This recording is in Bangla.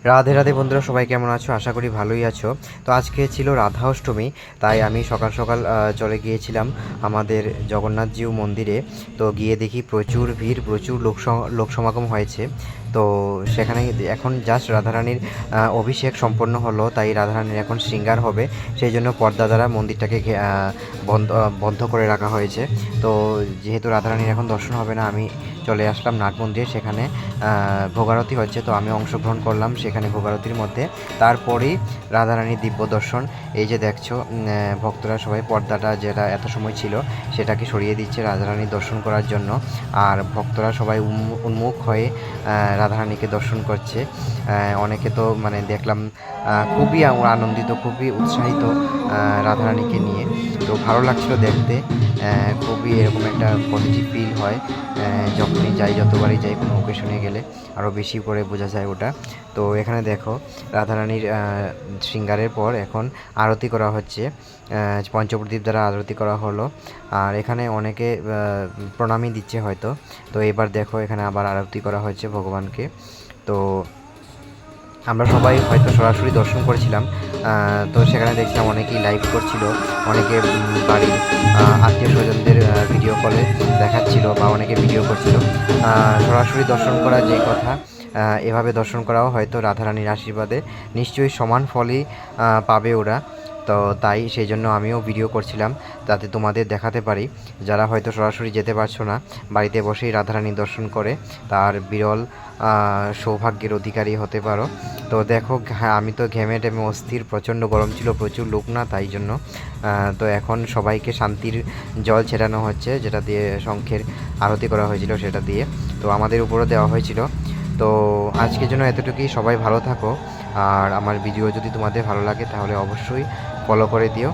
রাধে রাধে বন্ধুরা, সবাই কেমন আছো? আশা করি ভালোই আছো। তো আজকে ছিল রাধা অষ্টমী, তাই আমি সকাল সকাল চলে গিয়েছিলাম আমাদের জগন্নাথজিউ মন্দিরে। তো গিয়ে দেখি প্রচুর ভিড়, প্রচুর লোক সমাগম হয়েছে। তো সেখানে এখন জাস্ট রাধারানীর অভিষেক সম্পন্ন হলো, তাই রাধারানীর এখন শৃঙ্গার হবে। সেই জন্য পর্দা দ্বারা মন্দিরটাকে বন্ধ করে রাখা হয়েছে। তো যেহেতু রাধারানীর এখন দর্শন হবে না, আমি চলে আসলাম নাট মন্দিরে। সেখানে ভোগারতি হচ্ছে, তো আমি অংশগ্রহণ করলাম সেখানে ভোগারতির মধ্যে। তারপরেই রাধারানীর দিব্য দর্শন। এই যে দেখছো, ভক্তরা সবাই পর্দাটা যেটা এত সময় ছিল সেটাকে সরিয়ে দিচ্ছে রাধারানীর দর্শন করার জন্য। আর ভক্তরা সবাই উন্মুখ হয়ে রাধারানীকে দর্শন করছে। অনেকে তো মানে দেখলাম খুবই আনন্দিত, খুবই উৎসাহিত রাধারানীকে নিয়ে। তো ভালো লাগছিল দেখতে। খুবই এরকম একটা পজিটিভ ফিল হয় যখনই যাই, যতবারই যাই কোনো ওকেশনে গেলে আরও বেশি করে বোঝা যায় ওটা। তো এখানে দেখো রাধারানীর শৃঙ্গারের পর এখন আরতি করা হচ্ছে, পঞ্চপ্রদীপ দ্বারা আরতি করা হলো। আর এখানে অনেকে প্রণামী দিচ্ছে হয়তো। তো এবার দেখো এখানে আবার আরতি করা হচ্ছে ভগবানকে। তো আমরা সবাই হয়তো সরাসরি দর্শন করেছিলাম। তো সেখানে দেখছিলাম অনেকেই লাইভ করছিল, অনেকে বাড়ির আত্মীয় স্বজনদের ভিডিও কলে দেখাচ্ছিল বা অনেকে ভিডিও করছিল। সরাসরি দর্শন করা যেই কথা, এভাবে দর্শন করাও হয়তো রাধারানীর আশীর্বাদে নিশ্চয়ই সমান ফলই পাবে ওরা। তো তাই সেই জন্য আমিও ভিডিও করছিলাম, যাতে তোমাদের দেখাতে পারি। যারা হয়তো সরাসরি যেতে পারছো না, বাড়িতে বসেই রাধারানী দর্শন করে তার বিরল সৌভাগ্যের অধিকারী হতে পারো। তো দেখো, হ্যাঁ, আমি তো ঘেমে টেমে অস্থির, প্রচণ্ড গরম ছিল, প্রচুর লোক না, তাই জন্য। তো এখন সবাইকে শান্তির জল ছেটানো হচ্ছে, যেটা দিয়ে শঙ্খের আরতি করা হয়েছিল সেটা দিয়ে। তো আমাদের উপরও দেওয়া হয়েছিল। তো আজকের জন্য এতটুকুই। সবাই ভালো থাকো। আর আমার ভিডিও যদি তোমাদের ভালো লাগে তাহলে অবশ্যই ফলো করে দিও।